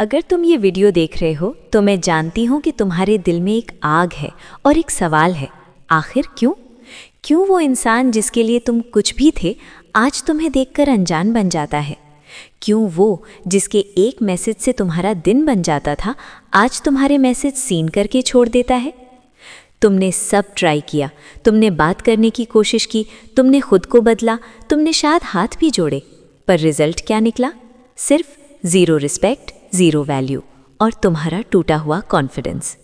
अगर तुम ये वीडियो देख रहे हो तो मैं जानती हूँ कि तुम्हारे दिल में एक आग है और एक सवाल है, आखिर क्यों वो इंसान जिसके लिए तुम कुछ भी थे आज तुम्हें देखकर अनजान बन जाता है? क्यों वो जिसके एक मैसेज से तुम्हारा दिन बन जाता था आज तुम्हारे मैसेज सीन करके छोड़ देता है? तुमने सब ट्राई किया, तुमने बात करने की कोशिश की, तुमने खुद को बदला, तुमने शायद हाथ भी जोड़े, पर रिजल्ट क्या निकला? सिर्फ 0 रिस्पेक्ट, 0 वैल्यू और तुम्हारा टूटा हुआ कॉन्फिडेंस।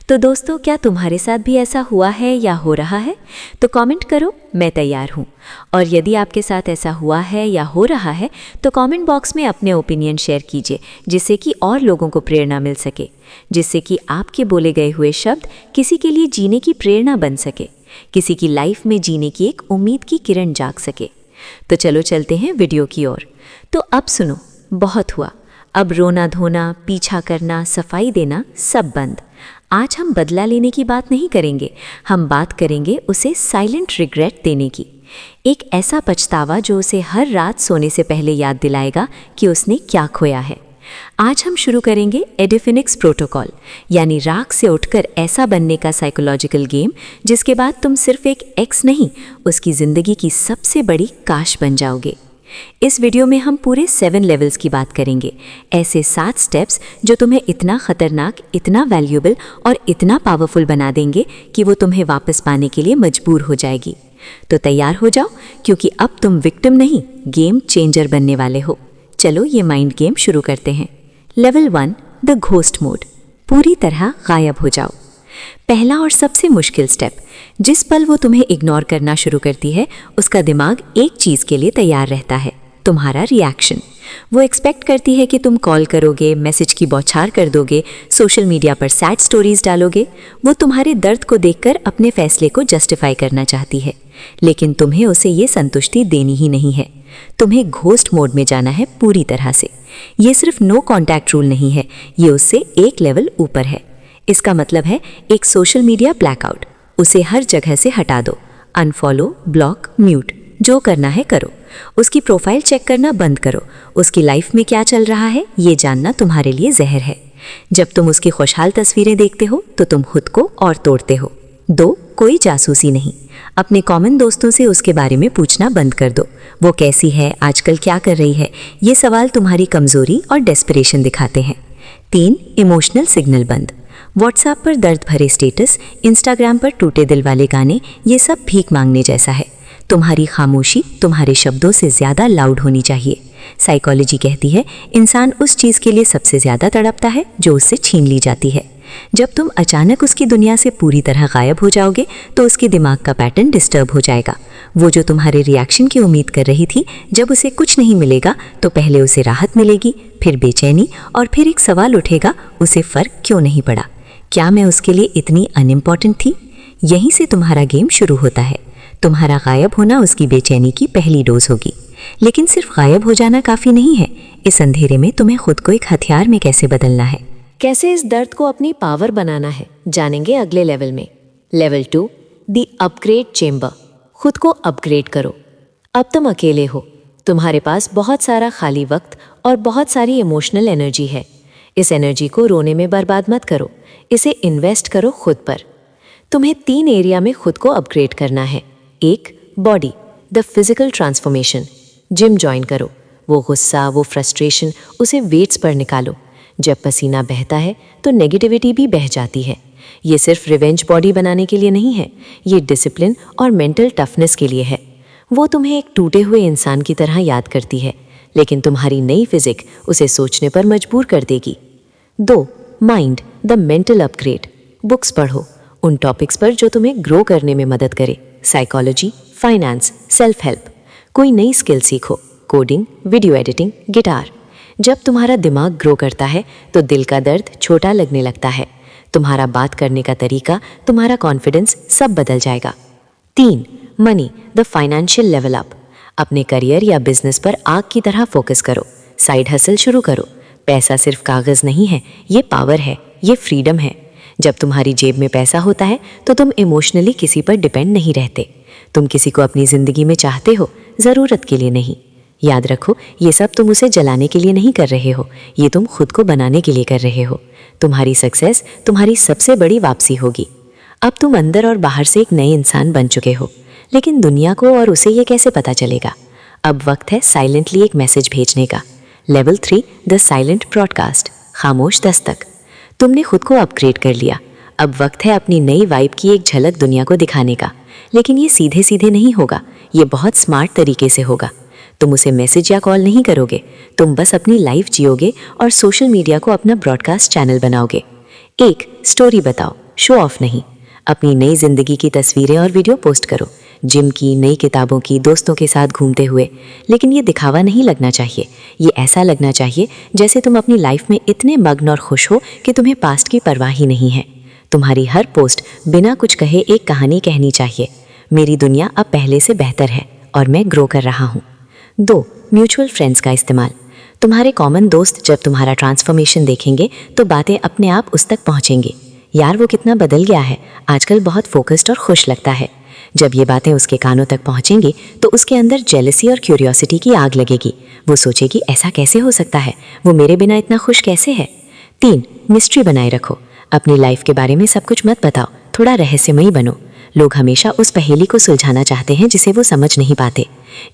तो दोस्तों, क्या तुम्हारे साथ भी ऐसा हुआ है या हो रहा है? तो कमेंट करो, मैं तैयार हूँ। और यदि आपके साथ ऐसा हुआ है या हो रहा है तो कमेंट बॉक्स में अपने ओपिनियन शेयर कीजिए, जिससे कि और लोगों को प्रेरणा मिल सके, जिससे कि आपके बोले गए हुए शब्द किसी के लिए जीने की प्रेरणा बन सके, किसी की लाइफ में जीने की एक उम्मीद की किरण जाग सके। तो चलो चलते हैं वीडियो की ओर। तो अब सुनो, बहुत हुआ, अब रोना धोना, पीछा करना, सफाई देना सब बंद। आज हम बदला लेने की बात नहीं करेंगे, हम बात करेंगे उसे साइलेंट रिग्रेट देने की। एक ऐसा पछतावा जो उसे हर रात सोने से पहले याद दिलाएगा कि उसने क्या खोया है। आज हम शुरू करेंगे एडिफिनिक्स प्रोटोकॉल, यानी राख से उठकर ऐसा बनने का साइकोलॉजिकल गेम जिसके बाद तुम सिर्फ एक एक्स नहीं, उसकी ज़िंदगी की सबसे बड़ी काश बन जाओगे। इस वीडियो में हम पूरे 7 लेवल्स की बात करेंगे, ऐसे 7 स्टेप्स जो तुम्हें इतना खतरनाक, इतना वैल्यूएबल और इतना पावरफुल बना देंगे कि वो तुम्हें वापस पाने के लिए मजबूर हो जाएगी। तो तैयार हो जाओ, क्योंकि अब तुम विक्टिम नहीं, गेम चेंजर बनने वाले हो। चलो ये माइंड गेम शुरू करते हैं। लेवल 1, द घोस्ट मोड, पूरी तरह गायब हो जाओ। पहला और सबसे मुश्किल स्टेप, जिस पल वो तुम्हें इग्नोर करना शुरू करती है उसका दिमाग एक चीज़ के लिए तैयार रहता है, तुम्हारा रिएक्शन। वो एक्सपेक्ट करती है कि तुम कॉल करोगे, मैसेज की बौछार कर दोगे, सोशल मीडिया पर सैड स्टोरीज डालोगे। वो तुम्हारे दर्द को देखकर अपने फैसले को जस्टिफाई करना चाहती है, लेकिन तुम्हें उसे ये संतुष्टि देनी ही नहीं है। तुम्हें घोस्ट मोड में जाना है पूरी तरह से। ये सिर्फ नो कॉन्टैक्ट रूल नहीं है, ये उससे एक लेवल ऊपर है। इसका मतलब है एक सोशल मीडिया ब्लैकआउट। उसे हर जगह से हटा दो, अनफॉलो, ब्लॉक, म्यूट, जो करना है करो। उसकी प्रोफाइल चेक करना बंद करो। उसकी लाइफ में क्या चल रहा है ये जानना तुम्हारे लिए जहर है। जब तुम उसकी खुशहाल तस्वीरें देखते हो तो तुम खुद को और तोड़ते हो। 2, कोई जासूसी नहीं। अपने कॉमन दोस्तों से उसके बारे में पूछना बंद कर दो। वो कैसी है, आजकल क्या कर रही है, ये सवाल तुम्हारी कमजोरी और डेस्परेशन दिखाते हैं। 3, इमोशनल सिग्नल बंद। व्हाट्सएप पर दर्द भरे स्टेटस, इंस्टाग्राम पर टूटे दिल वाले गाने, ये सब भीख मांगने जैसा है। तुम्हारी खामोशी तुम्हारे शब्दों से ज़्यादा लाउड होनी चाहिए। साइकोलॉजी कहती है इंसान उस चीज़ के लिए सबसे ज़्यादा तड़पता है जो उससे छीन ली जाती है। जब तुम अचानक उसकी दुनिया से पूरी तरह गायब हो जाओगे तो उसके दिमाग का पैटर्न डिस्टर्ब हो जाएगा। वो जो तुम्हारे रिएक्शन की उम्मीद कर रही थी, जब उसे कुछ नहीं मिलेगा तो पहले उसे राहत मिलेगी, फिर बेचैनी और फिर एक सवाल उठेगा, उसे फ़र्क क्यों नहीं पड़ा? क्या मैं उसके लिए इतनी अनइम्पॉर्टेंट थी? यहीं से तुम्हारा गेम शुरू होता है। तुम्हारा गायब होना उसकी बेचैनी की पहली डोज होगी। लेकिन सिर्फ गायब हो जाना काफ़ी नहीं है। इस अंधेरे में तुम्हें खुद को एक हथियार में कैसे बदलना है, कैसे इस दर्द को अपनी पावर बनाना है, जानेंगे अगले लेवल में। लेवल 2, द अपग्रेड चेम्बर, खुद को अपग्रेड करो। अब तुम अकेले हो, तुम्हारे पास बहुत सारा खाली वक्त और बहुत सारी इमोशनल एनर्जी है। इस एनर्जी को रोने में बर्बाद मत करो, इसे इन्वेस्ट करो खुद पर। तुम्हें 3 एरिया में खुद को अपग्रेड करना है। 1, body, the physical transformation, gym join करो। वो गुस्सा, वो फ्रस्ट्रेशन, उसे वेट्स पर निकालो। जब पसीना बहता है तो नेगेटिविटी भी बह जाती है। ये सिर्फ रिवेंज बॉडी बनाने के लिए नहीं है, ये डिसिप्लिन और मेंटल टफनेस के लिए है। वो तुम्हें एक टूटे हुए इंसान की तरह याद करती है, लेकिन तुम्हारी नई फिजिक उसे सोचने पर मजबूर कर देगी। 2, mind, the mental upgrade, books पढ़ो उन टॉपिक्स पर जो तुम्हें ग्रो करने में मदद करे। Psychology, finance, self help. कोई नई स्किल सीखो, कोडिंग, वीडियो एडिटिंग, गिटार। जब तुम्हारा दिमाग ग्रो करता है तो दिल का दर्द छोटा लगने लगता है। तुम्हारा बात करने का तरीका, तुम्हारा कॉन्फिडेंस सब बदल जाएगा। 3, money, the financial level up, अपने करियर या बिजनेस पर आग की तरह फोकस करो। साइड हसल शुरू करो। पैसा सिर्फ कागज़ नहीं है, ये पावर है, ये फ्रीडम है। जब तुम्हारी जेब में पैसा होता है तो तुम इमोशनली किसी पर डिपेंड नहीं रहते। तुम किसी को अपनी ज़िंदगी में चाहते हो, ज़रूरत के लिए नहीं। याद रखो, ये सब तुम उसे जलाने के लिए नहीं कर रहे हो, ये तुम खुद को बनाने के लिए कर रहे हो। तुम्हारी सक्सेस तुम्हारी सबसे बड़ी वापसी होगी। अब तुम अंदर और बाहर से एक नए इंसान बन चुके हो, लेकिन दुनिया को और उसे ये कैसे पता चलेगा? अब वक्त है साइलेंटली एक मैसेज भेजने का। लेवल 3, द साइलेंट ब्रॉडकास्ट, खामोश दस्तक। तुमने खुद को अपग्रेड कर लिया। अब वक्त है अपनी नई वाइब की एक झलक दुनिया को दिखाने का। लेकिन ये सीधे सीधे नहीं होगा, ये बहुत स्मार्ट तरीके से होगा। तुम उसे मैसेज या कॉल नहीं करोगे, तुम बस अपनी लाइफ जियोगे और सोशल मीडिया को अपना ब्रॉडकास्ट चैनल बनाओगे। एक स्टोरी बताओ, शो ऑफ नहीं। अपनी नई जिंदगी की तस्वीरें और वीडियो पोस्ट करो, जिम की, नई किताबों की, दोस्तों के साथ घूमते हुए। लेकिन ये दिखावा नहीं लगना चाहिए, ये ऐसा लगना चाहिए जैसे तुम अपनी लाइफ में इतने मग्न और खुश हो कि तुम्हें पास्ट की परवाह ही नहीं है। तुम्हारी हर पोस्ट बिना कुछ कहे एक कहानी कहनी चाहिए। मेरी दुनिया अब पहले से बेहतर है और मैं ग्रो कर रहा हूँ। 2, म्यूचुअल फ्रेंड्स का इस्तेमाल। तुम्हारे कॉमन दोस्त जब तुम्हारा ट्रांसफॉर्मेशन देखेंगे तो बातें अपने आप उस तक पहुँचेंगी। यार, वो कितना बदल गया है, आजकल बहुत फोकस्ड और खुश लगता है। जब ये बातें उसके कानों तक पहुँचेंगी तो उसके अंदर जेलसी और क्यूरियोसिटी की आग लगेगी। वो सोचेगी, ऐसा कैसे हो सकता है, वो मेरे बिना इतना खुश कैसे है। 3, मिस्ट्री बनाए रखो। अपनी लाइफ के बारे में सब कुछ मत बताओ, थोड़ा रहस्यमयी बनो। लोग हमेशा उस पहेली को सुलझाना चाहते हैं जिसे वो समझ नहीं पाते।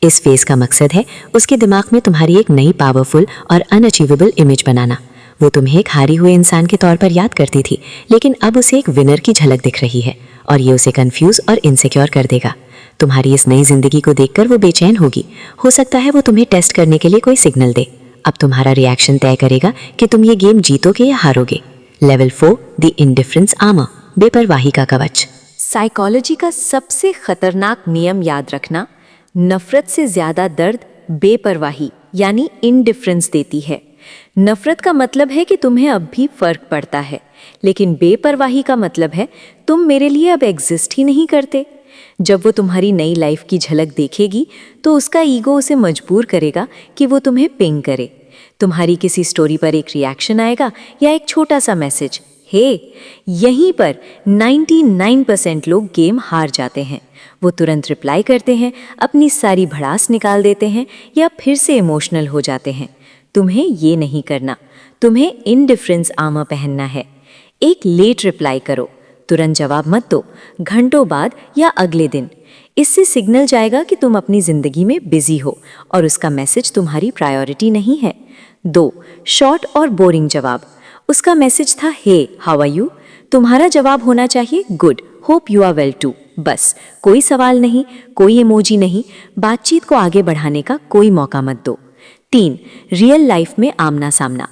इस फेज का मकसद है उसके दिमाग में तुम्हारी एक नई पावरफुल और अनअचीवेबल इमेज बनाना। वो तुम्हें एक हारी हुए इंसान के तौर पर याद करती थी, लेकिन अब उसे एक विनर की झलक दिख रही है और ये उसे कंफ्यूज और इनसिक्योर कर देगा। तुम्हारी इस नई जिंदगी को देखकर वो बेचैन होगी। हो सकता है वो तुम्हें टेस्ट करने के लिए कोई सिग्नल दे। अब तुम्हारा रिएक्शन तय करेगा कि तुम ये गेम जीतोगे या हारोगे। लेवल 4, द इंडिफरेंस आर्मर, बेपरवाही का कवच। साइकोलॉजी का सबसे खतरनाक नियम याद रखना, नफरत से ज्यादा दर्द बेपरवाही यानी इनडिफरेंस देती है। नफरत का मतलब है कि तुम्हें अब भी फर्क पड़ता है, लेकिन बेपरवाही का मतलब है तुम मेरे लिए अब एग्जिस्ट ही नहीं करते। जब वो तुम्हारी नई लाइफ की झलक देखेगी तो उसका ईगो उसे मजबूर करेगा कि वो तुम्हें पिंग करे। तुम्हारी किसी स्टोरी पर एक रिएक्शन आएगा या एक छोटा सा मैसेज, यहीं पर 99% लोग गेम हार जाते हैं। वो तुरंत रिप्लाई करते हैं, अपनी सारी भड़ास निकाल देते हैं या फिर से इमोशनल हो जाते हैं। तुम्हें ये नहीं करना, तुम्हें इनडिफरेंस आर्मर पहनना है। एक लेट रिप्लाई करो, तुरंत जवाब मत दो, घंटों बाद या अगले दिन। इससे सिग्नल जाएगा कि तुम अपनी जिंदगी में बिजी हो और उसका मैसेज तुम्हारी प्रायोरिटी नहीं है। 2, शॉर्ट और बोरिंग जवाब। उसका मैसेज था, हे हाउ आर यू, तुम्हारा जवाब होना चाहिए, good, hope you are well too. बस, कोई सवाल नहीं, कोई इमोजी नहीं, बातचीत को आगे बढ़ाने का कोई मौका मत दो। 3, रियल लाइफ में आमना सामना।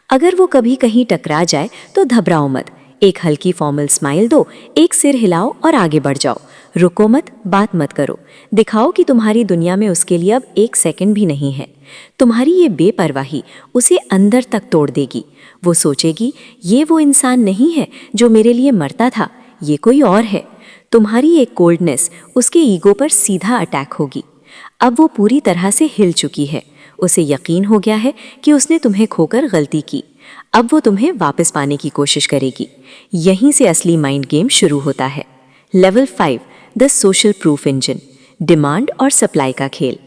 अगर वो कभी कहीं टकरा जाए तो घबराओ मत, एक हल्की फॉर्मल स्माइल दो, एक सिर हिलाओ और आगे बढ़ जाओ। रुको मत, बात मत करो, दिखाओ कि तुम्हारी दुनिया में उसके लिए अब एक सेकंड भी नहीं है। तुम्हारी ये बेपरवाही उसे अंदर तक तोड़ देगी। वो सोचेगी, ये वो इंसान नहीं है जो मेरे लिए मरता था, ये कोई और है। तुम्हारी एक कोल्डनेस उसके ईगो पर सीधा अटैक होगी। अब वो पूरी तरह से हिल चुकी है, उसे यकीन हो गया है कि उसने तुम्हें खोकर गलती की। अब वो तुम्हें वापस पाने की कोशिश करेगी। यहीं से असली माइंड गेम शुरू होता है। Level 5, the social proof engine, demand और सप्लाई का खेल।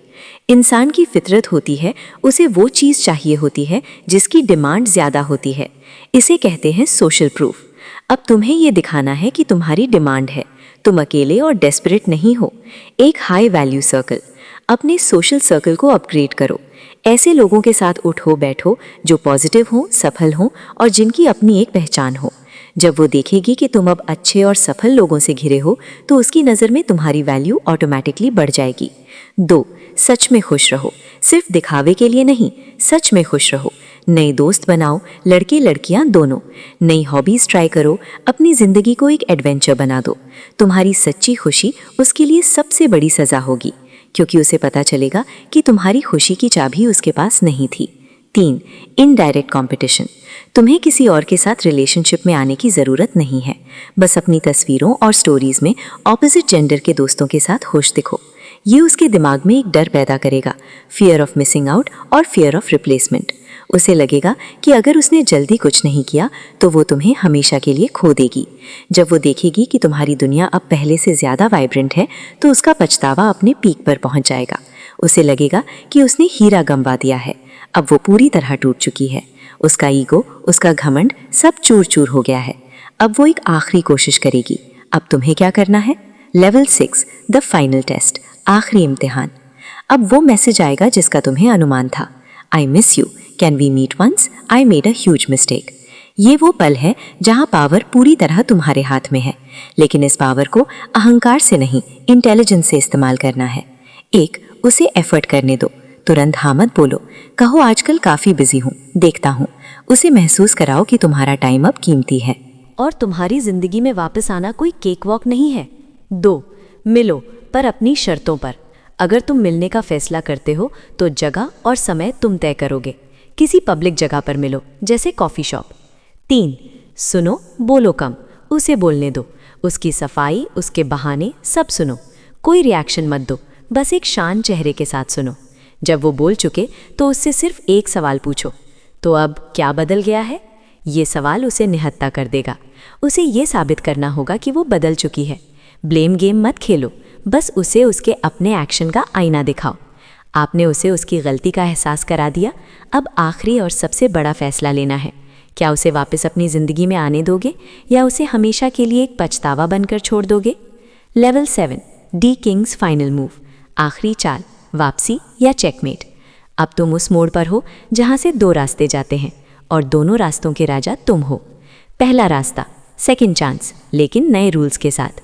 इंसान की फितरत होती है, उसे वो चीज़ चाहिए होती है जिसकी डिमांड ज़्यादा होती है। इसे कहते हैं सोशल प्रूफ। अब तुम्हें ये दिखाना है कि तुम्हारी डिमांड है, तुम अकेले और डेस्परेट नहीं हो। एक हाई वैल्यू सर्कल, अपने सोशल सर्कल को अपग्रेड करो। ऐसे लोगों के साथ उठो बैठो जो पॉजिटिव हों, सफल हों और जिनकी अपनी एक पहचान हो। जब वो देखेगी कि तुम अब अच्छे और सफल लोगों से घिरे हो तो उसकी नज़र में तुम्हारी वैल्यू ऑटोमेटिकली बढ़ जाएगी। 2, सच में खुश रहो, सिर्फ दिखावे के लिए नहीं, सच में खुश रहो। नए दोस्त बनाओ, लड़के लड़कियां दोनों। नई हॉबीज ट्राई करो, अपनी ज़िंदगी को एक एडवेंचर बना दो। तुम्हारी सच्ची खुशी उसके लिए सबसे बड़ी सज़ा होगी, क्योंकि उसे पता चलेगा कि तुम्हारी खुशी की चाबी उसके पास नहीं थी। 3, इनडायरेक्ट कंपटीशन। तुम्हें किसी और के साथ रिलेशनशिप में आने की ज़रूरत नहीं है, बस अपनी तस्वीरों और स्टोरीज में ऑपोजिट जेंडर के दोस्तों के साथ खुश दिखो। ये उसके दिमाग में एक डर पैदा करेगा, फियर ऑफ मिसिंग आउट और फियर ऑफ रिप्लेसमेंट। उसे लगेगा कि अगर उसने जल्दी कुछ नहीं किया तो वो तुम्हें हमेशा के लिए खो देगी। जब वो देखेगी कि तुम्हारी दुनिया अब पहले से ज़्यादा वाइब्रेंट है तो उसका पछतावा अपने पीक पर पहुंच जाएगा। उसे लगेगा कि उसने हीरा गंवा दिया है। अब वो पूरी तरह टूट चुकी है। उसका ईगो, उसका घमंड सब चूर चूर हो गया है। अब वो एक आखिरी कोशिश करेगी। अब तुम्हें क्या करना है? लेवल 6, द फाइनल टेस्ट, आखिरी इम्तिहान। अब वो मैसेज आएगा जिसका तुम्हें अनुमान था। I miss you, can we meet once, I made a huge mistake. ये वो पल है जहां पावर पूरी तरह तुम्हारे हाथ में है, लेकिन इस पावर को अहंकार से नहीं, इंटेलिजेंस से इस्तेमाल करना है। उसे एफर्ट करने दो। तुरंत हाँ मत बोलो। कहो आजकल काफी बिजी हूँ, देखता हूँ। उसे महसूस कराओ कि तुम्हारा टाइम अब कीमती है और तुम्हारी जिंदगी में वापस आना कोई केक वॉक नहीं है। 2, मिलो, पर अपनी शर्तों पर। अगर तुम मिलने का फैसला करते हो तो जगह और समय तुम तय करोगे। किसी पब्लिक जगह पर मिलो, जैसे कॉफ़ी शॉप। 3, सुनो, बोलो कम, उसे बोलने दो। उसकी सफाई, उसके बहाने सब सुनो। कोई रिएक्शन मत दो, बस एक शांत चेहरे के साथ सुनो। जब वो बोल चुके तो उससे सिर्फ एक सवाल पूछो, तो अब क्या बदल गया है? ये सवाल उसे निहत्था कर देगा। उसे ये साबित करना होगा कि वो बदल चुकी है। ब्लेम गेम मत खेलो, बस उसे उसके अपने एक्शन का आईना दिखाओ। आपने उसे उसकी गलती का एहसास करा दिया। अब आखिरी और सबसे बड़ा फैसला लेना है। क्या उसे वापस अपनी ज़िंदगी में आने दोगे या उसे हमेशा के लिए एक पछतावा बनकर छोड़ दोगे? Level 7, D Kings final move, आखिरी चाल, वापसी या चेकमेट। अब तुम उस मोड़ पर हो जहाँ से 2 रास्ते जाते हैं और दोनों रास्तों के राजा तुम हो। पहला रास्ता, सेकंड चांस, लेकिन नए रूल्स के साथ।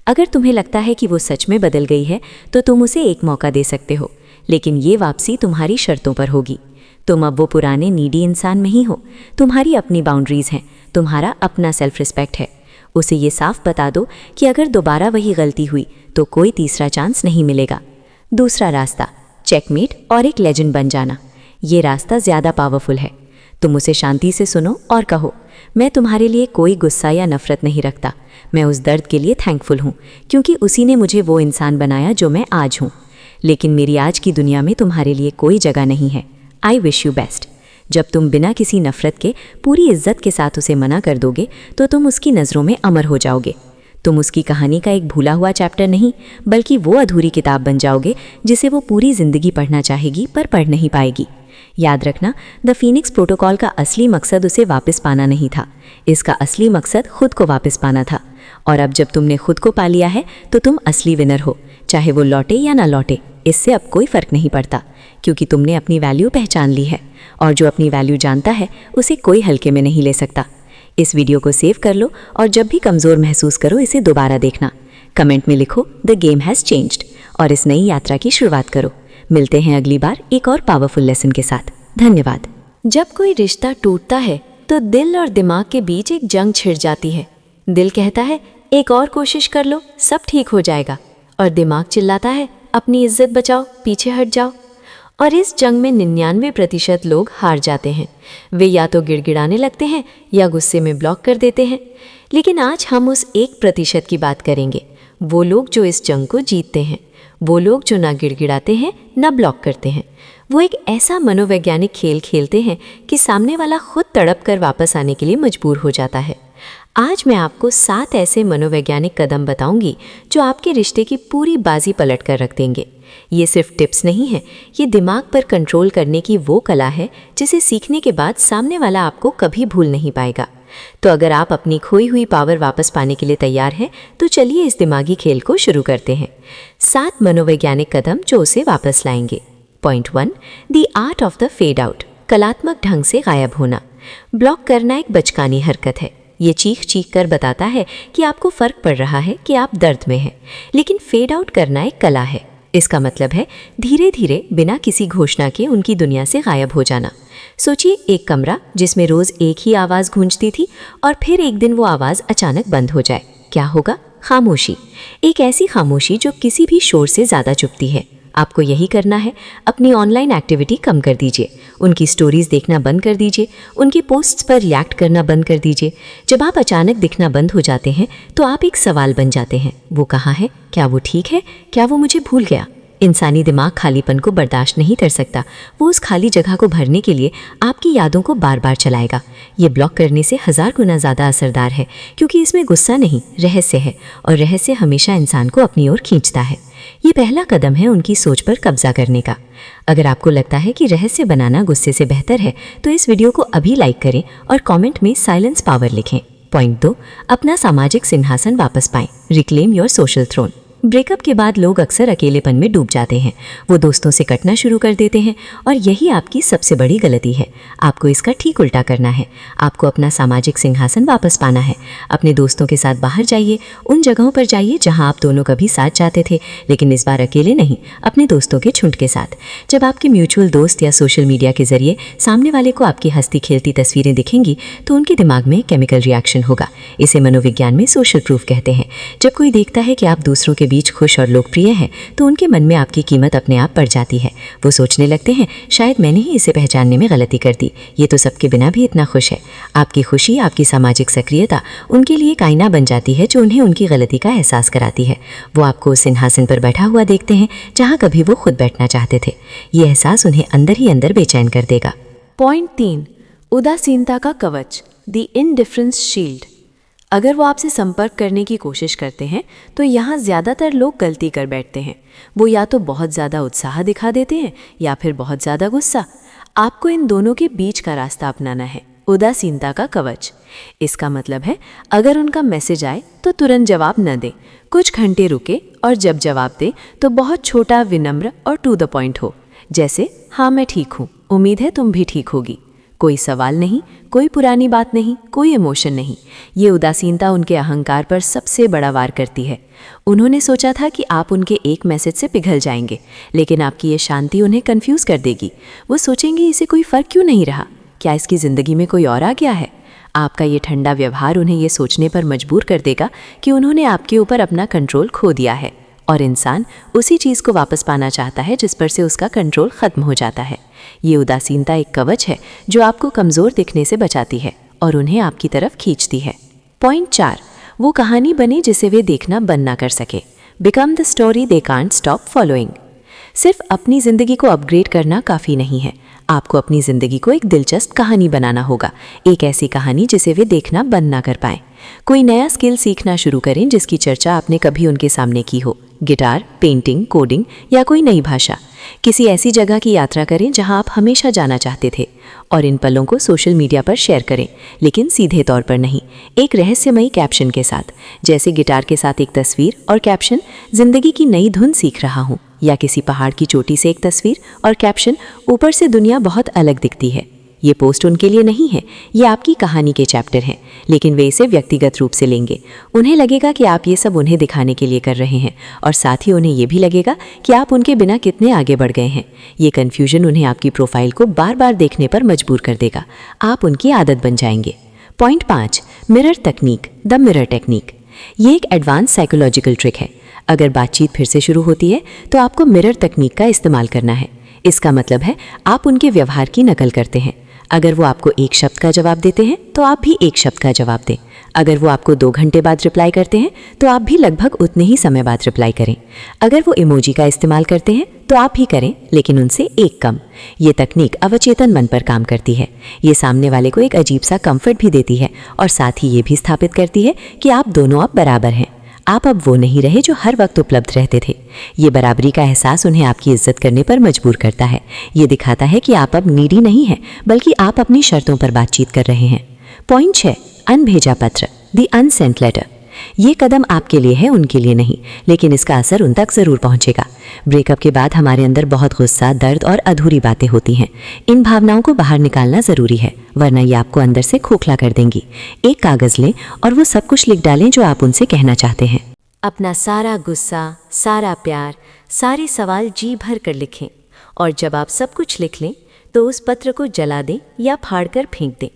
अगर तुम्हें लगता है कि वो सच में बदल गई है तो तुम उसे एक मौका दे सकते हो, लेकिन ये वापसी तुम्हारी शर्तों पर होगी। तुम अब वो पुराने नीडी इंसान नहीं हो। तुम्हारी अपनी बाउंड्रीज हैं, तुम्हारा अपना सेल्फ रिस्पेक्ट है। उसे ये साफ बता दो कि अगर दोबारा वही गलती हुई तो कोई तीसरा चांस नहीं मिलेगा। दूसरा रास्ता, चेकमेट और एक लेजेंड बन जाना। ये रास्ता ज़्यादा पावरफुल है। तुम उसे शांति से सुनो और कहो, मैं तुम्हारे लिए कोई गुस्सा या नफरत नहीं रखता। मैं उस दर्द के लिए थैंकफुल हूँ, क्योंकि उसी ने मुझे वो इंसान बनाया जो मैं आज हूँ। लेकिन मेरी आज की दुनिया में तुम्हारे लिए कोई जगह नहीं है। I wish you best. जब तुम बिना किसी नफरत के पूरी इज्जत के साथ उसे मना कर दोगे तो तुम उसकी नज़रों में अमर हो जाओगे। तुम उसकी कहानी का एक भूला हुआ चैप्टर नहीं, बल्कि वो अधूरी किताब बन जाओगे जिसे वो पूरी ज़िंदगी पढ़ना चाहेगी पर पढ़ नहीं पाएगी। याद रखना, द फीनिक्स प्रोटोकॉल का असली मकसद उसे वापस पाना नहीं था। इसका असली मकसद खुद को वापस पाना था। और अब जब तुमने खुद को पा लिया है तो तुम असली विनर हो। चाहे वो लौटे या ना लौटे, इससे अब कोई फ़र्क नहीं पड़ता, क्योंकि तुमने अपनी वैल्यू पहचान ली है। और जो अपनी वैल्यू जानता है उसे कोई हल्के में नहीं ले सकता। इस वीडियो को सेव कर लो और जब भी कमज़ोर महसूस करो इसे दोबारा देखना। कमेंट में लिखो, द गेम हैज़ चेंज्ड, और इस नई यात्रा की शुरुआत करो। मिलते हैं अगली बार एक और पावरफुल लेसन के साथ। धन्यवाद। जब कोई रिश्ता टूटता है तो दिल और दिमाग के बीच एक जंग छिड़ जाती है। दिल कहता है एक और कोशिश कर लो, सब ठीक हो जाएगा, और दिमाग चिल्लाता है अपनी इज्जत बचाओ, पीछे हट जाओ। और इस जंग में 99% लोग हार जाते हैं। वे या तो गिड़गिड़ाने लगते हैं या गुस्से में ब्लॉक कर देते हैं। लेकिन आज हम उस 1% की बात करेंगे, वो लोग जो इस जंग को जीतते हैं, वो लोग जो ना गिड़गिड़ाते हैं ना ब्लॉक करते हैं। वो एक ऐसा मनोवैज्ञानिक खेल खेलते हैं कि सामने वाला खुद तड़प कर वापस आने के लिए मजबूर हो जाता है। आज मैं आपको 7 ऐसे मनोवैज्ञानिक कदम बताऊंगी जो आपके रिश्ते की पूरी बाजी पलट कर रख देंगे। ये सिर्फ टिप्स नहीं है, ये दिमाग पर कंट्रोल करने की वो कला है जिसे सीखने के बाद सामने वाला आपको कभी भूल नहीं पाएगा। तो अगर आप अपनी खोई हुई पावर वापस पाने के लिए तैयार हैं तो चलिए इस दिमागी खेल को शुरू करते हैं। 7 मनोवैज्ञानिक कदम जो उसे वापस लाएंगे। Point 1, the art of the fade out, कलात्मक ढंग से गायब होना। ब्लॉक करना एक बचकानी हरकत है। ये चीख चीख कर बताता है कि आपको फर्क पड़ रहा है, कि आप दर्द में हैं। लेकिन फेड आउट करना एक कला है। इसका मतलब है धीरे धीरे बिना किसी घोषणा के उनकी दुनिया से गायब हो जाना। सोचिए एक कमरा जिसमें रोज एक ही आवाज़ गूंजती थी और फिर एक दिन वो आवाज़ अचानक बंद हो जाए। क्या होगा? खामोशी। एक ऐसी खामोशी जो किसी भी शोर से ज़्यादा चुभती है। आपको यही करना है। अपनी ऑनलाइन एक्टिविटी कम कर दीजिए, उनकी स्टोरीज देखना बंद कर दीजिए, उनकी पोस्ट्स पर रिएक्ट करना बंद कर दीजिए। जब आप अचानक दिखना बंद हो जाते हैं तो आप एक सवाल बन जाते हैं, वो कहाँ है? क्या वो ठीक है? क्या वो मुझे भूल गया? इंसानी दिमाग खालीपन को बर्दाश्त नहीं कर सकता। वो उस खाली जगह को भरने के लिए आपकी यादों को बार बार चलाएगा। ये ब्लॉक करने से 1000 गुना ज़्यादा असरदार है, क्योंकि इसमें गुस्सा नहीं, रहस्य है, और रहस्य हमेशा इंसान को अपनी ओर खींचता है। ये पहला कदम है उनकी सोच पर कब्जा करने का। अगर आपको लगता है कि रहस्य बनाना गुस्से से बेहतर है तो इस वीडियो को अभी लाइक करें और कमेंट में साइलेंस पावर लिखें। पॉइंट 2, अपना सामाजिक सिंहासन वापस पाएं। Reclaim your social throne. Breakup के बाद लोग अक्सर अकेलेपन में डूब जाते हैं। वो दोस्तों से कटना शुरू कर देते हैं और यही आपकी सबसे बड़ी गलती है। आपको इसका ठीक उल्टा करना है। आपको अपना सामाजिक सिंहासन वापस पाना है। अपने दोस्तों के साथ बाहर जाइए, उन जगहों पर जाइए जहां आप दोनों कभी साथ जाते थे, लेकिन इस बार अकेले नहीं, अपने दोस्तों के झुंड के साथ। जब आपके म्यूचुअल दोस्त या सोशल मीडिया के जरिए सामने वाले को आपकी हंसती खेलती तस्वीरें दिखेंगी तो उनके दिमाग में केमिकल रिएक्शन होगा। इसे मनोविज्ञान में सोशल प्रूफ कहते हैं। जब कोई देखता है कि आप दूसरों के बीच खुश और लोकप्रिय हैं तो उनके मन में आपकी कीमत अपने आप बढ़ जाती है। वो सोचने लगते हैं शायद मैंने ही इसे पहचानने में गलती कर दी, ये तो सबके बिना भी इतना खुश है। आपकी खुशी, आपकी सामाजिक सक्रियता उनके लिए एक आईना बन जाती है जो उन्हें उनकी गलती का एहसास कराती है। वो आपको उस सिंहासन पर बैठा हुआ देखते हैं जहाँ कभी वो खुद बैठना चाहते थे। ये एहसास उन्हें अंदर ही अंदर बेचैन कर देगा। पॉइंट 3, उदासीनता का कवच, द इनडिफरेंस शील्ड। अगर वो आपसे संपर्क करने की कोशिश करते हैं तो यहाँ ज़्यादातर लोग गलती कर बैठते हैं। वो या तो बहुत ज़्यादा उत्साह दिखा देते हैं या फिर बहुत ज़्यादा गुस्सा। आपको इन दोनों के बीच का रास्ता अपनाना है, उदासीनता का कवच। इसका मतलब है अगर उनका मैसेज आए तो तुरंत जवाब न दें, कुछ घंटे रुके और जब जवाब दें तो बहुत छोटा, विनम्र और टू द पॉइंट हो। जैसे, हाँ मैं ठीक हूँ, उम्मीद है तुम भी ठीक होगी। कोई सवाल नहीं, कोई पुरानी बात नहीं, कोई इमोशन नहीं। ये उदासीनता उनके अहंकार पर सबसे बड़ा वार करती है। उन्होंने सोचा था कि आप उनके एक मैसेज से पिघल जाएंगे, लेकिन आपकी ये शांति उन्हें कंफ्यूज कर देगी। वो सोचेंगे इसे कोई फ़र्क क्यों नहीं रहा, क्या इसकी ज़िंदगी में कोई और आ गया है। आपका ये ठंडा व्यवहार उन्हें ये सोचने पर मजबूर कर देगा कि उन्होंने आपके ऊपर अपना कंट्रोल खो दिया है और इंसान उसी चीज़ को वापस पाना चाहता है जिस पर से उसका कंट्रोल ख़त्म हो जाता है। ये उदासीनता एक कवच है जो आपको कमज़ोर दिखने से बचाती है और उन्हें आपकी तरफ खींचती है। पॉइंट 4, वो कहानी बने जिसे वे देखना बंद ना कर सके। Become the story they can't stop following. सिर्फ अपनी ज़िंदगी को अपग्रेड करना काफ़ी नहीं है, आपको अपनी ज़िंदगी को एक दिलचस्प कहानी बनाना होगा। एक ऐसी कहानी जिसे वे देखना बंद ना कर पाएँ। कोई नया स्किल सीखना शुरू करें जिसकी चर्चा आपने कभी उनके सामने की हो। गिटार, पेंटिंग, कोडिंग या कोई नई भाषा। किसी ऐसी जगह की यात्रा करें जहां आप हमेशा जाना चाहते थे और इन पलों को सोशल मीडिया पर शेयर करें, लेकिन सीधे तौर पर नहीं, एक रहस्यमयी कैप्शन के साथ। जैसे गिटार के साथ एक तस्वीर और कैप्शन, जिंदगी की नई धुन सीख रहा हूँ, या किसी पहाड़ की चोटी से एक तस्वीर और कैप्शन, ऊपर से दुनिया बहुत अलग दिखती है। ये पोस्ट उनके लिए नहीं है, ये आपकी कहानी के चैप्टर हैं, लेकिन वे इसे व्यक्तिगत रूप से लेंगे। उन्हें लगेगा कि आप ये सब उन्हें दिखाने के लिए कर रहे हैं और साथ ही उन्हें ये भी लगेगा कि आप उनके बिना कितने आगे बढ़ गए हैं। ये कन्फ्यूजन उन्हें आपकी प्रोफाइल को बार बार देखने पर मजबूर कर देगा। आप उनकी आदत बन जाएंगे। पॉइंट 5, मिरर तकनीक, द मिरर टेक्निक। ये एक एडवांस साइकोलॉजिकल ट्रिक है। अगर बातचीत फिर से शुरू होती है तो आपको मिरर तकनीक का इस्तेमाल करना है। इसका मतलब है आप उनके व्यवहार की नकल करते हैं। अगर वो आपको एक शब्द का जवाब देते हैं तो आप भी एक शब्द का जवाब दें। अगर वो आपको 2 घंटे बाद रिप्लाई करते हैं तो आप भी लगभग उतने ही समय बाद रिप्लाई करें। अगर वो इमोजी का इस्तेमाल करते हैं तो आप भी करें, लेकिन उनसे एक कम। ये तकनीक अवचेतन मन पर काम करती है। ये सामने वाले को एक अजीब सा कंफर्ट भी देती है और साथ ही ये भी स्थापित करती है कि आप दोनों अब बराबर हैं। आप अब वो नहीं रहे जो हर वक्त उपलब्ध रहते थे। ये बराबरी का एहसास उन्हें आपकी इज्जत करने पर मजबूर करता है। ये दिखाता है कि आप अब नीडी नहीं हैं, बल्कि आप अपनी शर्तों पर बातचीत कर रहे हैं। पॉइंट 6, अनभेजा पत्र, द अनसेंट लेटर। ये कदम आपके लिए है, उनके लिए नहीं, लेकिन इसका असर उन तक ज़रूर पहुंचेगा। ब्रेकअप के बाद हमारे अंदर बहुत गुस्सा, दर्द और अधूरी बातें होती हैं। इन भावनाओं को बाहर निकालना ज़रूरी है, वरना ये आपको अंदर से खोखला कर देंगी। एक कागज़ लें और वो सब कुछ लिख डालें जो आप उनसे कहना चाहते हैं। अपना सारा गुस्सा, सारा प्यार, सारे सवाल जी भर कर लिखें और जब आप सब कुछ लिख लें तो उस पत्र को जला दें या फाड़कर फेंक दें।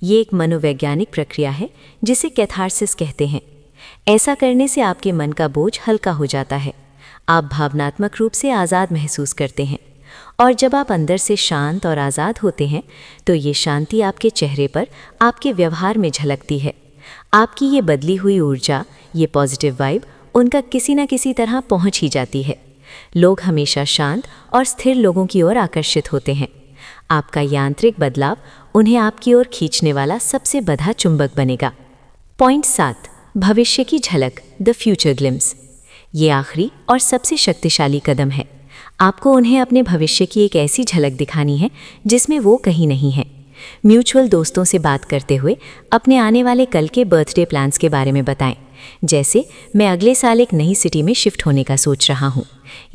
ये एक मनोवैज्ञानिक प्रक्रिया है जिसे कैथार्सिस कहते हैं। ऐसा करने से आपके मन का बोझ हल्का हो जाता है। आप भावनात्मक रूप से आज़ाद महसूस करते हैं और जब आप अंदर से शांत और आज़ाद होते हैं तो ये शांति आपके चेहरे पर, आपके व्यवहार में झलकती है। आपकी ये बदली हुई ऊर्जा, ये पॉजिटिव वाइब उनका किसी न किसी तरह पहुंच ही जाती है। लोग हमेशा शांत और स्थिर लोगों की ओर आकर्षित होते हैं। आपका यांत्रिक बदलाव उन्हें आपकी ओर खींचने वाला सबसे बड़ा चुंबक बनेगा। पॉइंट 7, भविष्य की झलक, द फ्यूचर ग्लिम्स। ये आखिरी और सबसे शक्तिशाली कदम है। आपको उन्हें अपने भविष्य की एक ऐसी झलक दिखानी है जिसमें वो कहीं नहीं है। म्यूचुअल दोस्तों से बात करते हुए अपने आने वाले कल के बर्थडे प्लान्स के बारे में बताएं, जैसे मैं अगले साल एक नई सिटी में शिफ्ट होने का सोच रहा हूँ,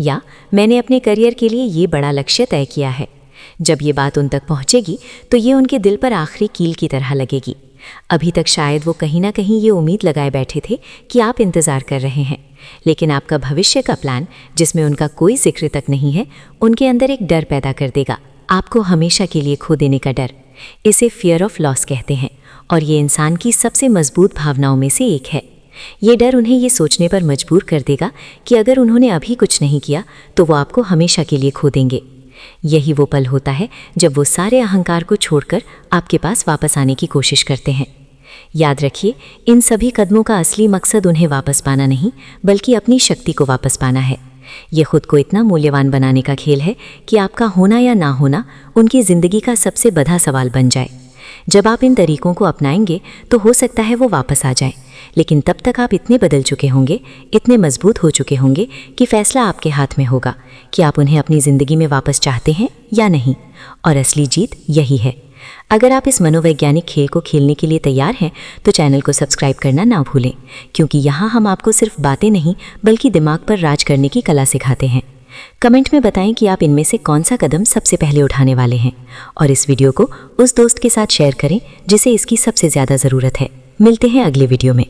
या मैंने अपने करियर के लिए ये बड़ा लक्ष्य तय किया है। जब ये बात उन तक पहुँचेगी तो ये उनके दिल पर आखिरी कील की तरह लगेगी। अभी तक शायद वो कहीं ना कहीं ये उम्मीद लगाए बैठे थे कि आप इंतज़ार कर रहे हैं, लेकिन आपका भविष्य का प्लान, जिसमें उनका कोई जिक्र तक नहीं है, उनके अंदर एक डर पैदा कर देगा, आपको हमेशा के लिए खो देने का डर। इसे फियर ऑफ लॉस कहते हैं और ये इंसान की सबसे मजबूत भावनाओं में से एक है। ये डर उन्हें ये सोचने पर मजबूर कर देगा कि अगर उन्होंने अभी कुछ नहीं किया तो वो आपको हमेशा के लिए खो देंगे। यही वो पल होता है जब वो सारे अहंकार को छोड़कर आपके पास वापस आने की कोशिश करते हैं। याद रखिए, इन सभी कदमों का असली मकसद उन्हें वापस पाना नहीं, बल्कि अपनी शक्ति को वापस पाना है। ये खुद को इतना मूल्यवान बनाने का खेल है कि आपका होना या ना होना उनकी ज़िंदगी का सबसे बड़ा सवाल बन जाए। जब आप इन तरीकों को अपनाएंगे तो हो सकता है वो वापस आ जाए, लेकिन तब तक आप इतने बदल चुके होंगे, इतने मजबूत हो चुके होंगे कि फैसला आपके हाथ में होगा कि आप उन्हें अपनी ज़िंदगी में वापस चाहते हैं या नहीं। और असली जीत यही है। अगर आप इस मनोवैज्ञानिक खेल को खेलने के लिए तैयार हैं तो चैनल को सब्सक्राइब करना ना भूलें, क्योंकि यहाँ हम आपको सिर्फ बातें नहीं बल्कि दिमाग पर राज करने की कला सिखाते हैं। कमेंट में बताएं कि आप इनमें से कौन सा कदम सबसे पहले उठाने वाले हैं, और इस वीडियो को उस दोस्त के साथ शेयर करें जिसे इसकी सबसे ज़्यादा ज़रूरत है। मिलते हैं अगले वीडियो में।